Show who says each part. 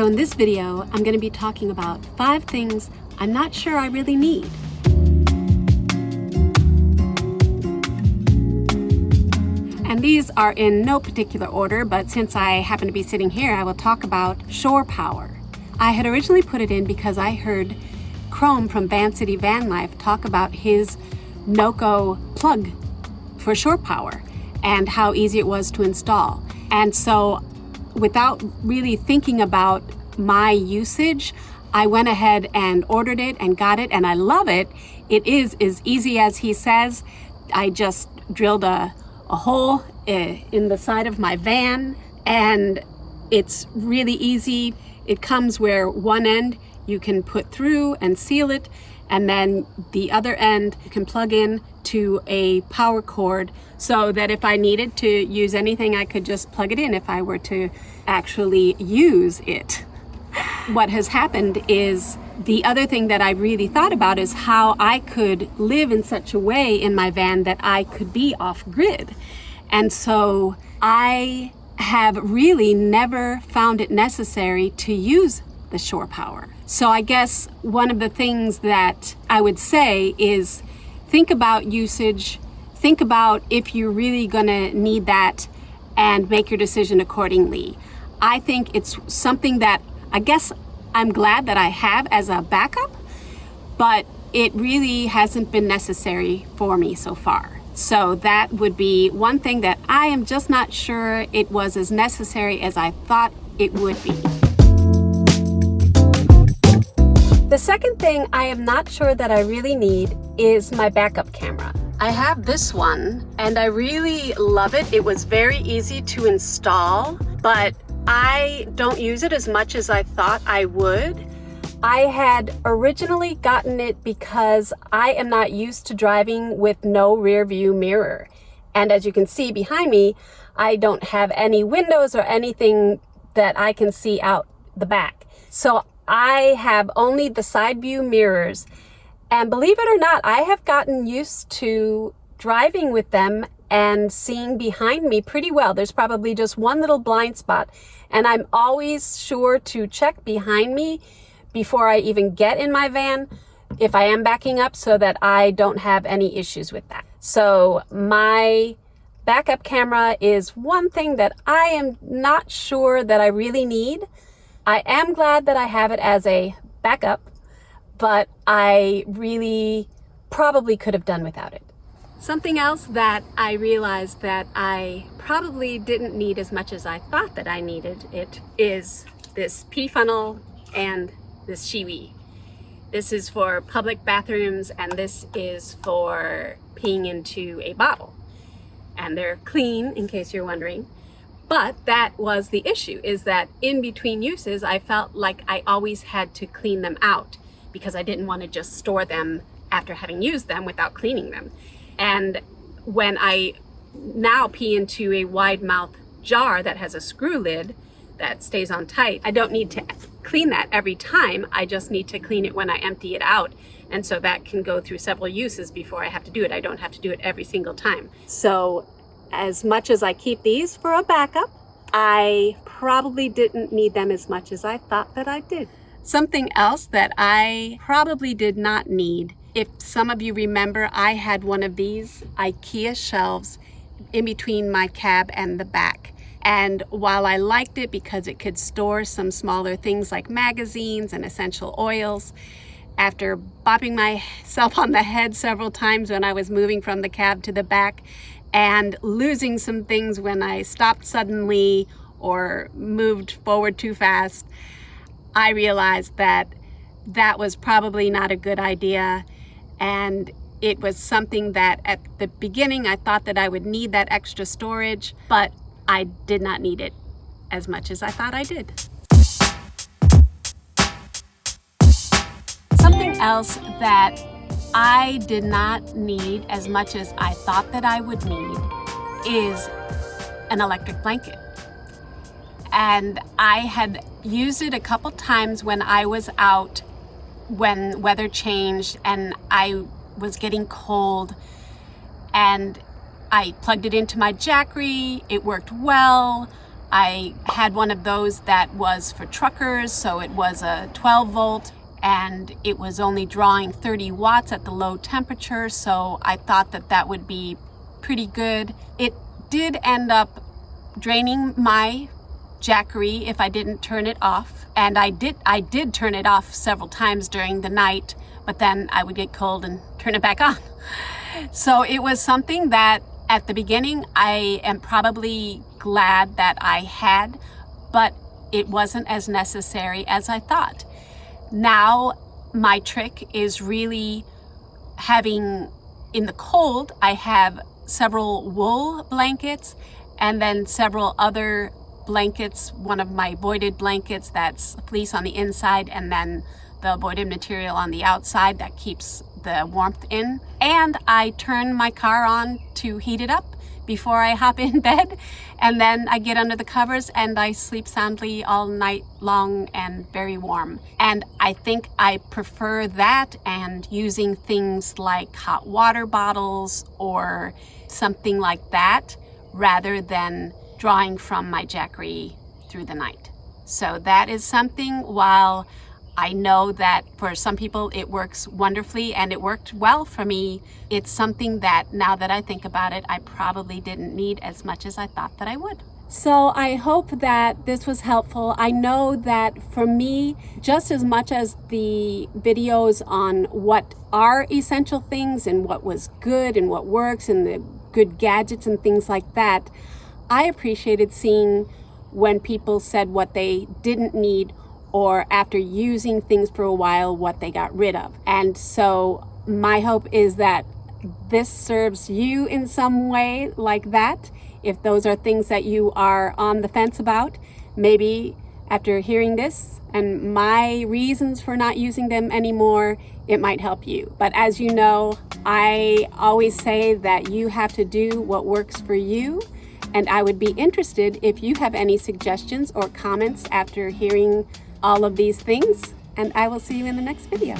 Speaker 1: So in this video, I'm going to be talking about 5 things I'm not sure I really need. And these are in no particular order, but since I happen to be sitting here, I will talk about shore power. I had originally put it in because I heard Chrome from Van City Vanlife talk about his Noco plug for shore power and how easy it was to install. And so without really thinking about my usage, I went ahead and ordered it and got it, and I love it. It is as easy as he says. I just drilled a hole in the side of my van, and it's really easy. It comes where one end you can put through and seal it, and then the other end you can plug in to a power cord so that if I needed to use anything, I could just plug it in if I were to actually use it. What has happened is, the other thing that I really thought about is how I could live in such a way in my van that I could be off grid. And so I have really never found it necessary to use the shore power. So I guess one of the things that I would say is think about usage, think about if you're really gonna need that, and make your decision accordingly. I think it's something that I guess I'm glad that I have as a backup, but it really hasn't been necessary for me so far. So that would be one thing that I am just not sure it was as necessary as I thought it would be. The second thing I am not sure that I really need is my backup camera. I have this one and I really love it. It was very easy to install, but I don't use it as much as I thought I would. I had originally gotten it because I am not used to driving with no rear view mirror. And as you can see behind me, I don't have any windows or anything that I can see out the back. So I have only the side view mirrors. And believe it or not, I have gotten used to driving with them and seeing behind me pretty well. There's probably just one little blind spot, and I'm always sure to check behind me before I even get in my van if I am backing up, so that I don't have any issues with that. So my backup camera is one thing that I am not sure that I really need. I am glad that I have it as a backup, but I really probably could have done without it. Something else that I realized that I probably didn't need as much as I thought that I needed it is this pee funnel and this shiwi. This is for public bathrooms, and this is for peeing into a bottle. And they're clean, in case you're wondering. But that was the issue, is that in between uses, I felt like I always had to clean them out because I didn't want to just store them after having used them without cleaning them. And when I now pee into a wide mouth jar that has a screw lid that stays on tight, I don't need to clean that every time. I just need to clean it when I empty it out. And so that can go through several uses before I have to do it. I don't have to do it every single time. So as much as I keep these for a backup, I probably didn't need them as much as I thought that I did. Something else that I probably did not need, if some of you remember, I had one of these Ikea shelves in between my cab and the back. And while I liked it because it could store some smaller things like magazines and essential oils, after bopping myself on the head several times when I was moving from the cab to the back and losing some things when I stopped suddenly or moved forward too fast, I realized that that was probably not a good idea. And it was something that at the beginning I thought that I would need that extra storage, but I did not need it as much as I thought I did. Something else that I did not need as much as I thought that I would need is an electric blanket. And I had used it a couple times when I was out, when weather changed and I was getting cold, and I plugged it into my Jackery. It worked well. I had one of those that was for truckers, so it was a 12 volt and it was only drawing 30 watts at the low temperature, so I thought that that would be pretty good. It did end up draining my Jackery if I didn't turn it off, and I did turn it off several times during the night, but then I would get cold and turn it back on. So it was something that at the beginning I am probably glad that I had, but it wasn't as necessary as I thought. Now my trick is really having, in the cold, I have several wool blankets and then several other blankets, one of my voided blankets that's fleece on the inside and then the voided material on the outside that keeps the warmth in. And I turn my car on to heat it up before I hop in bed, and then I get under the covers and I sleep soundly all night long and very warm. And I think I prefer that and using things like hot water bottles or something like that rather than drawing from my Jackery through the night. So that is something, while I know that for some people it works wonderfully and it worked well for me, it's something that now that I think about it, I probably didn't need as much as I thought that I would. So I hope that this was helpful. I know that for me, just as much as the videos on what are essential things and what was good and what works and the good gadgets and things like that, I appreciated seeing when people said what they didn't need, or after using things for a while, what they got rid of. And so my hope is that this serves you in some way like that. If those are things that you are on the fence about, maybe after hearing this and my reasons for not using them anymore, it might help you. But as you know, I always say that you have to do what works for you. And I would be interested if you have any suggestions or comments after hearing all of these things, and I will see you in the next video.